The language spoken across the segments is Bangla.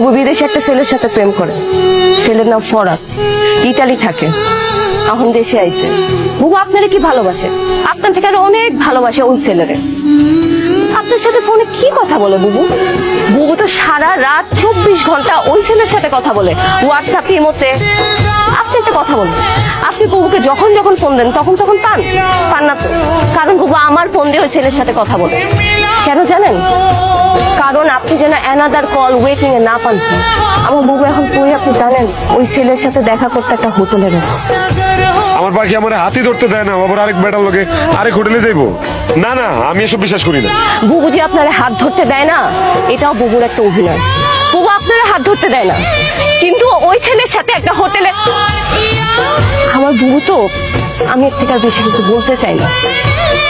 বুবু বিদেশে একটা ছেলের সাথে প্রেম করে। ছেলের নাম ফরাদ, ইটালি থাকে, এখন দেশে আইছে। বুবু আপনারে কি ভালোবাসে, আপনার থেকে আরো অনেক ভালোবাসে ওই ছেলেরে। আপনার সাথে ফোনে কি কথা বলে বুবু? বুবু তো সারা রাত 24 ঘন্টা ওই ছেলের সাথে কথা বলে, হোয়াটসঅ্যাপ, ইমোতে। আপনি একটা কথা বলেন, আপনি বুবুকে যখন যখন ফোন দেন তখন তখন পান না তো? কারণ বুবু আমার ফোন দিয়ে ওই ছেলের সাথে কথা বলে। কেন জানেন? কারণ আপনি যেন অ্যানাদার কল ওয়েটিং এ না পান। আমার বুবু এখন কই আপনি জানেন? ওই ছেলের সাথে দেখা করতে একটা হোটেলে গেছে। আমার পাখি আমার হাতি ধরতে দেয় না, আবার আরেক বেটার লোকে আরেক হোটেলে যাইবো? না না, আমি এসব বিশ্বাস করি না। বুবু যে আপনার হাত ধরতে দেয় না, এটাও বুবুর একটা অভিনয়। বুবু আপনার হাত ধরতে দেয় না, কিন্তু ওই ছেলের সাথে একটা হোটেলে। আমার বুবু তো, আমি এর থেকে আর বেশি কিছু বলতে চাই না।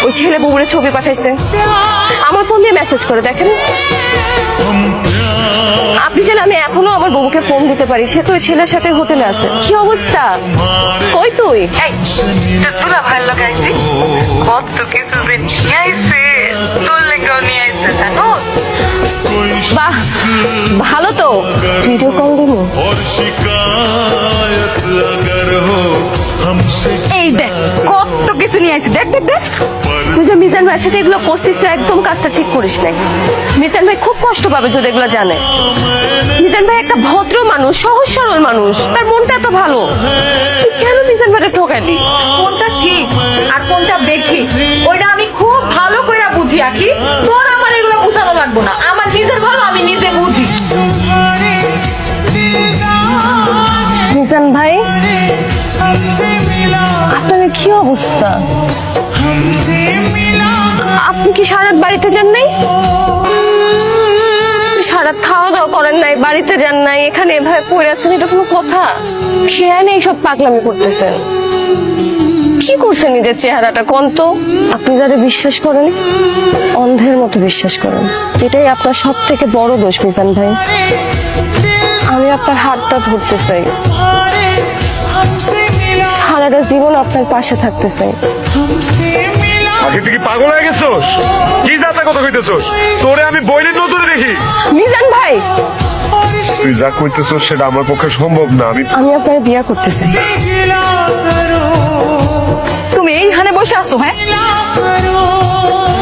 ওই ছেলে বুবুরে ছবি পাঠাইছে, আমার ফোন দিয়ে মেসেজ করে দেখেন। আপনি যেন আমি এখনো আমার বুবুকে ফোন দিতে পারি, সে তো ওই ছেলের সাথে হোটেলে আছে। কি অবস্থা? কই তুই? তোরা ভালো লাগাইছি, কত কিছু যে নিয়ে আইছে, তোর লেগেও নিয়ে আইছে জানোস। বাহ, ভালো তো। ভিডিও কল দিব। এই দেখ কত কিছু নিয়ে আইছে, দেখ দেখ দেখ। তুই যে মিজান ভাইয়ের সাথে এগুলো করছিস, তো একদম কাজটা ঠিক করিস নাই। মিজান ভাই খুব কষ্ট পাবে যদি এগুলো জানে। মিজান ভাই একটা ভদ্র মানুষ, সহজ সরল মানুষ, তার মনটা এত ভালো। তুই কেন মিজান ভাইকে ঠকাইলি? কোনটা ঠিক আর কোনটা বেঠিক ওইটা আমি খুব ভালো করে বুঝি। আকি তোর আমার এগুলো বুঝানো লাগবো না, আমার নিজের ভালো আমি নিজে বুঝি। মিজান ভাই, আপনার কি অবস্থা? আপনি কি সারাত বাড়িতে যান নাই? সারাত খাওয়া দাওয়া করেন নাই, বাড়িতে যান নাই, এখানে এভাবে পড়ে আছেন, এটা কোনো কথা? খেয়াল এইসব পাগলামি করতেছেন। কি করছেন নিজের চেহারাটা কোন তো? আপনি যারা বিশ্বাস করেন, অন্ধের মতো বিশ্বাস করেন। এটাই আপনার সব থেকে বড় দোষ মিজান ভাই। আমি আপনার হাতটা ধরতে চাই, সারাটা জীবন আপনার পাশে থাকতে চাই। আগে তুই কি পাগল হয়ে গেছোস? কি যাতা কথা কইতেছোস? তোরে আমি বইনের নজরে দেখি। মিজান ভাই, তুই যা কইতেছোস সেটা আমার পক্ষে সম্ভব না। আমি আপনার বিয়ে করতে চাই। তুমি এইখানে বসে আছো? হ্যাঁ,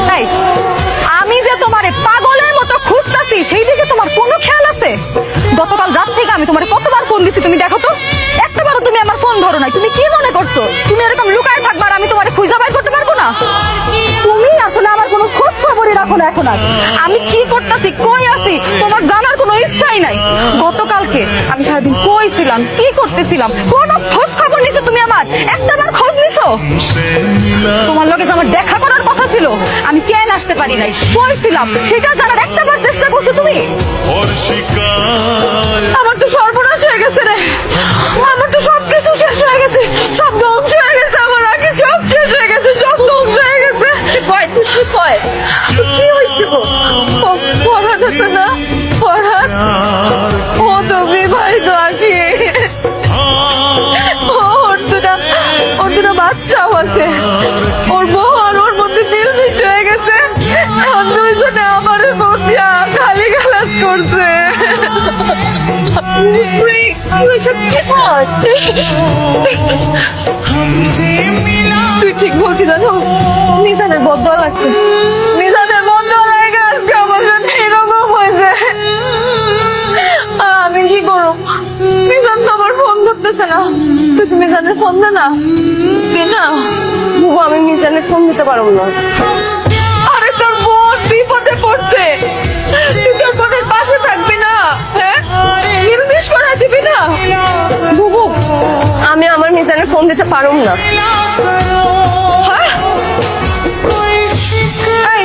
তাই আমি যে তোমারে পাগলের মতো খুঁজতাছি সেই দিকে তোমার কোনো খেয়াল আছে? গতকাল রাত থেকে আমি তোমারে কতবার ফোন দিছি, তুমি দেখো তো, একটাবারও তুমি আমার ফোন ধরো নাই। তুমি কি মনে করছো তুমি এরকম লুকায় থাকবা আর আমি তোমারে খুঁজে বাইর করতে পারবো না? তুমি আসলে আমার কোনো খোঁজ খবরই রাখো না এখন আর। আমি কি করতেছি, কই আছি, তোমার জানার কোনো ইচ্ছাই নাই। গতকালকে আমি সারাদিন কই ছিলাম, কি করতেছিলাম, কোনো খোঁজ খবর নিছো তুমি আমার? একটাবার খোঁজ নিছো? তোমার লগে যে আমার দেখা করার কথা ছিল, আমি কেন আসতে পারি নাই, কই ছিলাম, সেটা জানার একটাবার চেষ্টা করছো তুমি? আমার তো সর্বনাশ হয়ে গেছে রে, আমার তো সবকিছু শেষ হয়ে গেছে, সব ধ্বংস হয়ে গেছে, আমার আগে সব শেষ হয়ে গেছে, সব ধ্বংস হয়ে গেছে। কি হয়েছে গো? ফরহাদ আছে না, ফরহাদ, ও তুমি ভাই তো আকি, ওর দুটা বাচ্চাও আছে, ওর বউ আর ওর মধ্যে মিলমিশ হয়ে গেছে। এখন দুইজনে আমার মধ্যে খালি গালাজ করছে। তুই ঠিক বলছি জানোস, নিজানের বদয়া লাগছে, নিজানের বদয়া লাগে আজকে আমার সাথে এরকম হয়েছে। আমি কি করব? মিজান তো আমার ফোন ধরতেছে না। তুই মিজানের ফোন দে না, দে না। বুবু, আমি মিজানের ফোন দিতে পারবো না। আরে তোর বোন বিপদে পড়ছে, তুই তোর বোনের পাশে থাকবি না? হ্যাঁ, নির্মিশ করে দিবি না? বুবু, আমি আমার মিজানের ফোন দিতে পারবো না। হ্যাঁ? এই,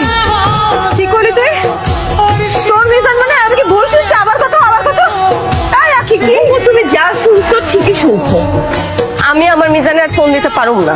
কি করলি তুই? তোর মিজান মানে আমি কি ভুল শুনছি? আবার কত আবার কত? তাই আকি কি? বুবু, তুমি যা শুনছো ঠিকই শুনছো। আমি আমার মিজানের ফোন দিতে পারবো না।